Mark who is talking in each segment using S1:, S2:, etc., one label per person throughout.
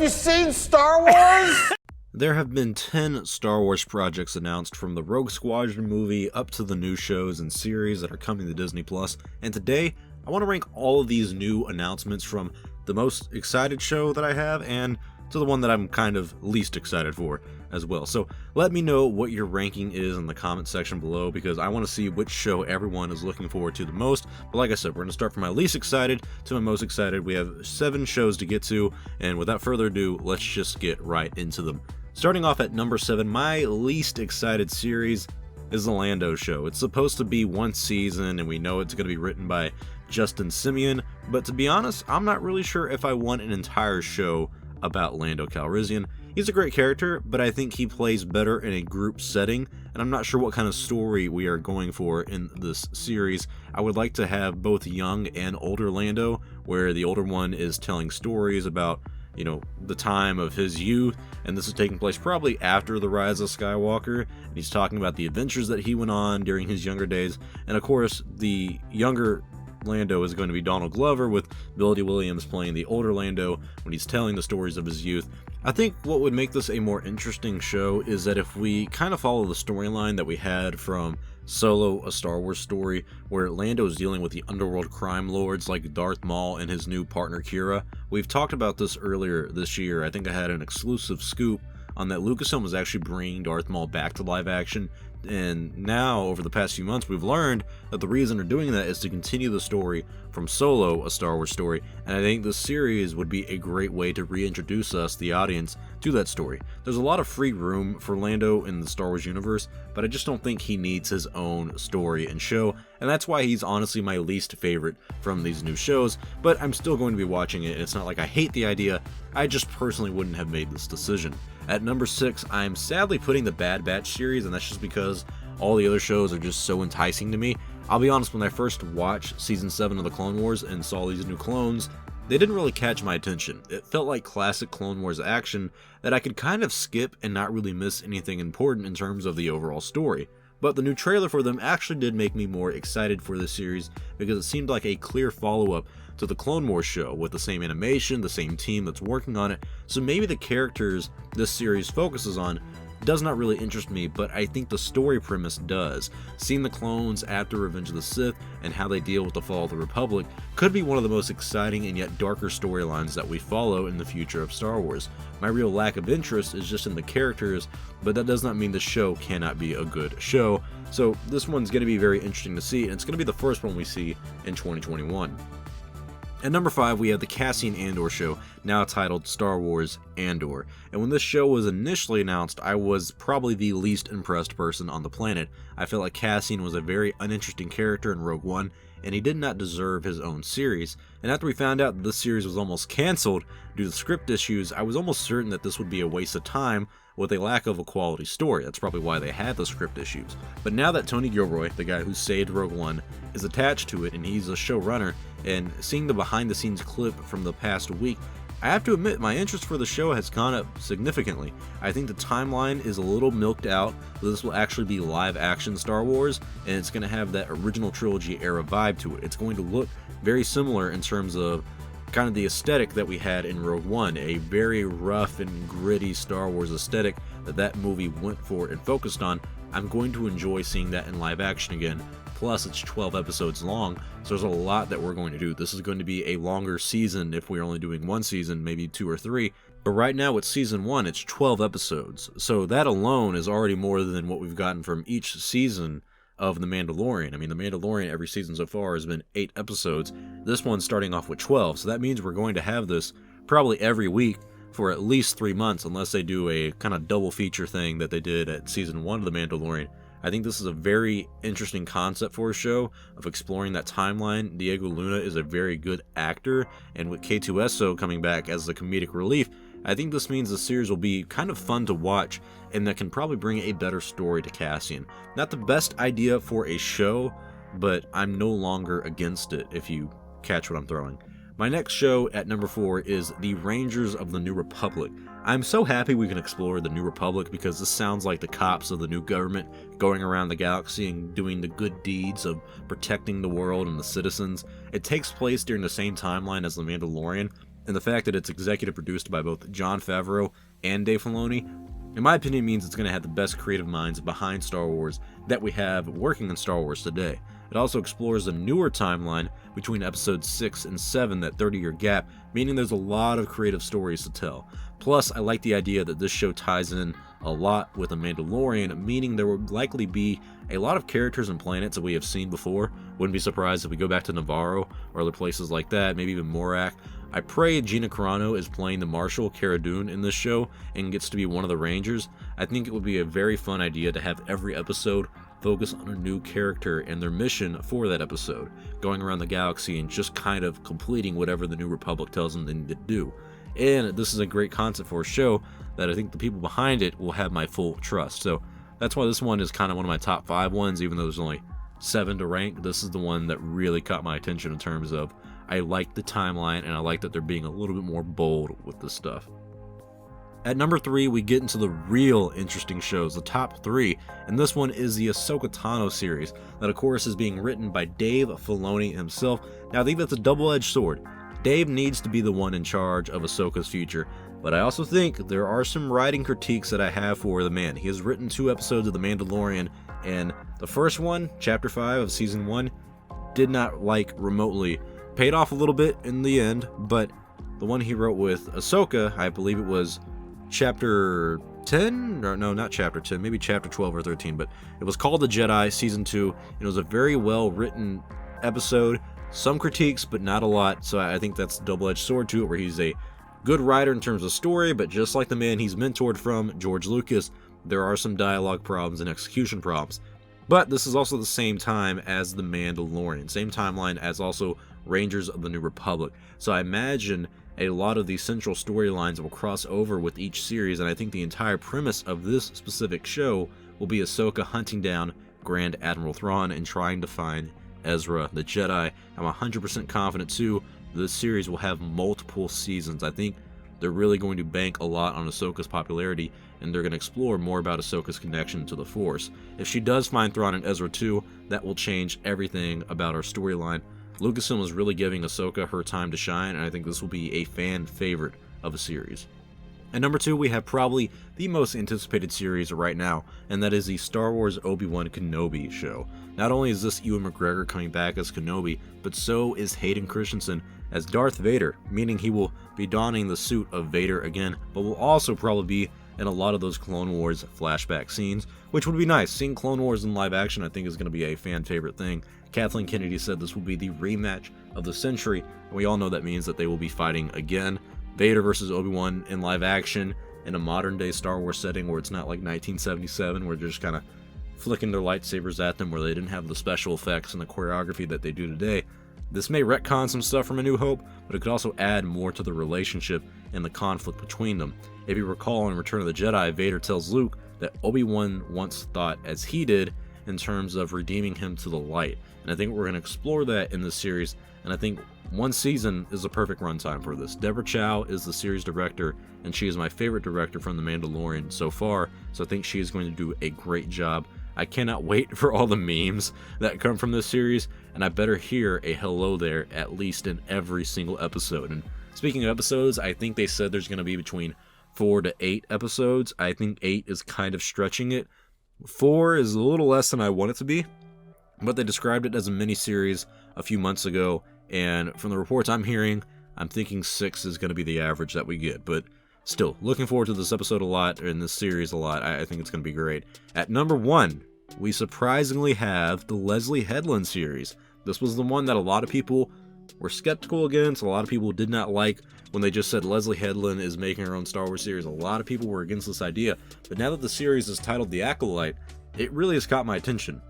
S1: Have you seen Star Wars?
S2: There have been 10 Star Wars projects announced, from the Rogue Squadron movie up to the new shows and series that are coming to Disney+, and today I want to rank all of these new announcements from the most excited show that I have and to the one that I'm kind of least excited for as well. So let me know what your ranking is in the comment section below, because I want to see which show everyone is looking forward to the most. But like I said, we're going to start from my least excited to my most excited. We have 7 shows to get to, and without further ado, let's just get right into them. Starting off at number 7, my least excited series is the Lando show. It's supposed to be one season, and we know it's going to be written by Justin Simien, but to be honest, I'm not really sure if I want an entire show about Lando Calrissian. He's a great character, but I think he plays better in a group setting, and I'm not sure what kind of story we are going for in this series. I would like to have both young and older Lando, where the older one is telling stories about, you know, the time of his youth, and this is taking place probably after the rise of Skywalker, and he's talking about the adventures that he went on during his younger days. And of course, the younger Lando is going to be Donald Glover, with Billy Dee Williams playing the older Lando when he's telling the stories of his youth. I think what would make this a more interesting show is that if we kind of follow the storyline that we had from Solo, A Star Wars Story, where Lando is dealing with the underworld crime lords like Darth Maul and his new partner Qi'ra. We've talked about this earlier this year. I think I had an exclusive scoop on that Lucasfilm was actually bringing Darth Maul back to live action, and now over the past few months we've learned that the reason they're doing that is to continue the story from Solo, A Star Wars Story, and I think this series would be a great way to reintroduce us, the audience, to that story. There's a lot of free room for Lando in the Star Wars universe, but I just don't think he needs his own story and show, and that's why he's honestly my least favorite from these new shows, but I'm still going to be watching it. It's not like I hate the idea, I just personally wouldn't have made this decision. At number 6, I'm sadly putting the Bad Batch series, and that's just because all the other shows are just so enticing to me. I'll be honest, when I first watched Season 7 of the Clone Wars and saw these new clones, they didn't really catch my attention. It felt like classic Clone Wars action that I could kind of skip and not really miss anything important in terms of the overall story. But the new trailer for them actually did make me more excited for this series, because it seemed like a clear follow-up to the Clone Wars show, with the same animation, the same team that's working on it. So maybe the characters this series focuses on does not really interest me, but I think the story premise does. Seeing the clones after Revenge of the Sith and how they deal with the fall of the Republic could be one of the most exciting and yet darker storylines that we follow in the future of Star Wars. My real lack of interest is just in the characters, but that does not mean the show cannot be a good show. So this one's going to be very interesting to see, and it's going to be the first one we see in 2021. At number 5, we have the Cassian Andor show, now titled Star Wars Andor. And when this show was initially announced, I was probably the least impressed person on the planet. I felt like Cassian was a very uninteresting character in Rogue One, and he did not deserve his own series. And after we found out that this series was almost cancelled due to script issues, I was almost certain that this would be a waste of time with a lack of a quality story. That's probably why they had the script issues. But now that Tony Gilroy, the guy who saved Rogue One, is attached to it and he's a showrunner, and seeing the behind the scenes clip from the past week, I have to admit my interest for the show has gone up significantly. I think the timeline is a little milked out. This will actually be live action Star Wars, and it's going to have that original trilogy era vibe to it. It's going to look very similar in terms of kind of the aesthetic that we had in Rogue One, a very rough and gritty Star Wars aesthetic that movie went for and focused on. I'm going to enjoy seeing that in live action again. Plus, it's 12 episodes long, so there's a lot that we're going to do. This is going to be a longer season if we're only doing one season, maybe 2 or 3. But right now, with season 1, it's 12 episodes. So that alone is already more than what we've gotten from each season of The Mandalorian. I mean, The Mandalorian, every season so far has been 8 episodes. This one's starting off with 12, so that means we're going to have this probably every week for at least 3 months, unless they do a kind of double feature thing that they did at season 1 of The Mandalorian. I think this is a very interesting concept for a show of exploring that timeline. Diego Luna is a very good actor, and with K2SO coming back as the comedic relief, I think this means the series will be kind of fun to watch, and that can probably bring a better story to Cassian. Not the best idea for a show, but I'm no longer against it, if you catch what I'm throwing. My next show at number 4 is The Rangers of the New Republic. I'm so happy we can explore the New Republic, because this sounds like the cops of the new government going around the galaxy and doing the good deeds of protecting the world and the citizens. It takes place during the same timeline as The Mandalorian, and the fact that it's executive produced by both Jon Favreau and Dave Filoni, in my opinion, means it's going to have the best creative minds behind Star Wars that we have working in Star Wars today. It also explores a newer timeline between episodes 6 and 7, that 30-year gap, meaning there's a lot of creative stories to tell. Plus, I like the idea that this show ties in a lot with The Mandalorian, meaning there will likely be a lot of characters and planets that we have seen before. Wouldn't be surprised if we go back to Navarro or other places like that, maybe even Morak. I pray Gina Carano is playing the Marshal, Cara Dune, in this show and gets to be one of the Rangers. I think it would be a very fun idea to have every episode focus on a new character and their mission for that episode, going around the galaxy and just kind of completing whatever the New Republic tells them they need to do. And this is a great concept for a show that I think the people behind it will have my full trust. So that's why this one is kind of one of my top 5 ones, even though there's only 7 to rank. This is the one that really caught my attention in terms of I like the timeline, and I like that they're being a little bit more bold with this stuff. At number 3, we get into the real interesting shows, the top 3, and this one is the Ahsoka Tano series, that of course is being written by Dave Filoni himself. Now I think that's a double-edged sword. Dave needs to be the one in charge of Ahsoka's future, but I also think there are some writing critiques that I have for the man. He has written 2 episodes of The Mandalorian, and the first one, Chapter 5 of Season 1, did not like remotely. Paid off a little bit in the end, but the one he wrote with Ahsoka, I believe it was Chapter 10? Or no, not Chapter 10, maybe Chapter 12 or 13, but it was called The Jedi, Season 2, and it was a very well-written episode. Some critiques, but not a lot, so I think that's a double-edged sword to it, where he's a good writer in terms of story, but just like the man he's mentored from, George Lucas, there are some dialogue problems and execution problems. But this is also the same time as The Mandalorian, same timeline as also Rangers of the New Republic. So I imagine a lot of these central storylines will cross over with each series, and I think the entire premise of this specific show will be Ahsoka hunting down Grand Admiral Thrawn and trying to find Ezra the Jedi. I'm 100% confident too this series will have multiple seasons. I think they're really going to bank a lot on Ahsoka's popularity, and they're going to explore more about Ahsoka's connection to the Force. If she does find Thrawn and Ezra too, that will change everything about our storyline. Lucasfilm is really giving Ahsoka her time to shine, and I think this will be a fan favorite of a series. At number 2, we have probably the most anticipated series right now, and that is the Star Wars Obi-Wan Kenobi show. Not only is this Ewan McGregor coming back as Kenobi, but so is Hayden Christensen as Darth Vader, meaning he will be donning the suit of Vader again, but will also probably be in a lot of those Clone Wars flashback scenes, which would be nice. Seeing Clone Wars in live action I think is going to be a fan favorite thing. Kathleen Kennedy said this will be the rematch of the century, and we all know that means that they will be fighting again. Vader versus Obi-Wan in live action in a modern day Star Wars setting where it's not like 1977 where they're just kind of flicking their lightsabers at them, where they didn't have the special effects and the choreography that they do today. This may retcon some stuff from A New Hope, but it could also add more to the relationship and the conflict between them. If you recall in Return of the Jedi, Vader tells Luke that Obi-Wan once thought as he did in terms of redeeming him to the light. And I think we're going to explore that in this series, and I think one season is a perfect runtime for this. Deborah Chow is the series director, and she is my favorite director from The Mandalorian so far, so I think she is going to do a great job. I cannot wait for all the memes that come from this series, and I better hear a hello there at least in every single episode. And speaking of episodes, I think they said there's going to be between 4 to 8 episodes. I think 8 is kind of stretching it. 4 is a little less than I want it to be, but they described it as a mini-series a few months ago, and from the reports I'm hearing, I'm thinking 6 is going to be the average that we get. But still, looking forward to this episode a lot, and this series a lot. I think it's going to be great. At number 1, we surprisingly have the Leslie Headland series. This was the one that a lot of people were skeptical against. A lot of people did not like when they just said Leslie Headland is making her own Star Wars series. A lot of people were against this idea, but now that the series is titled The Acolyte, it really has caught my attention.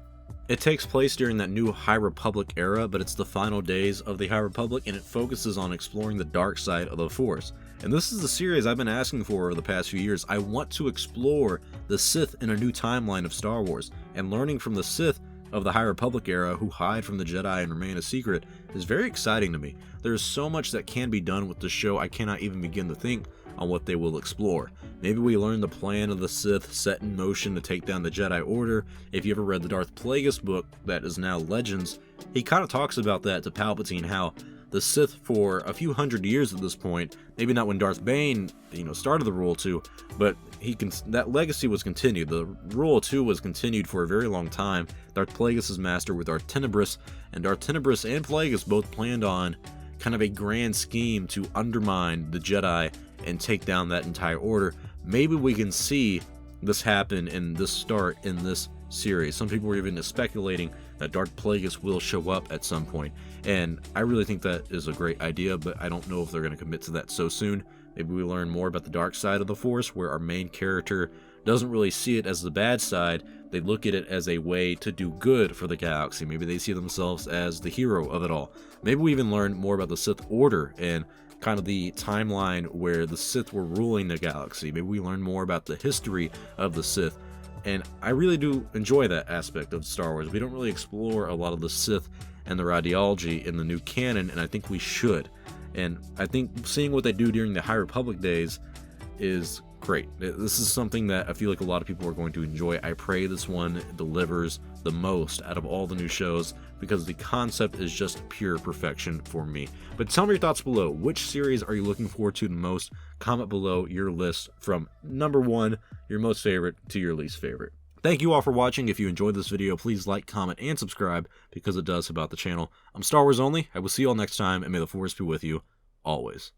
S2: It takes place during that new High Republic era, but it's the final days of the High Republic, and it focuses on exploring the dark side of the Force. And this is the series I've been asking for over the past few years. I want to explore the Sith in a new timeline of Star Wars, and learning from the Sith of the High Republic era who hide from the Jedi and remain a secret is very exciting to me. There's so much that can be done with this show, I cannot even begin to think on what they will explore. Maybe we learn the plan of the Sith set in motion to take down the Jedi Order. If you ever read the Darth Plagueis book that is now Legends, he kind of talks about that to Palpatine, how the Sith for a few hundred years at this point. Maybe not when Darth Bane, started the Rule 2, but that legacy was continued. The Rule 2 was continued for a very long time. Darth Plagueis' master with Darth Tenebrous, and Darth Tenebrous and Plagueis both planned on kind of a grand scheme to undermine the Jedi and take down that entire order. Maybe we can see this happen in this start in this series. Some people were even speculating that Darth Plagueis will show up at some point, and I really think that is a great idea, but I don't know if they're going to commit to that so soon. Maybe we learn more about the dark side of the Force, where our main character doesn't really see it as the bad side. They look at it as a way to do good for the galaxy. Maybe they see themselves as the hero of it all. Maybe we even learn more about the Sith Order and kind of the timeline where the Sith were ruling the galaxy. Maybe we learn more about the history of the Sith. And I really do enjoy that aspect of Star Wars. We don't really explore a lot of the Sith and their ideology in the new canon, and I think we should. And I think seeing what they do during the High Republic days is great. This is something that I feel like a lot of people are going to enjoy. I pray this one delivers the most out of all the new shows, because the concept is just pure perfection for me. But tell me your thoughts below. Which series are you looking forward to the most? Comment below your list from number 1, your most favorite, to your least favorite. Thank you all for watching. If you enjoyed this video, please like, comment, and subscribe, because it does help out the channel. I'm Star Wars Only. I will see you all next time, and may the Force be with you always.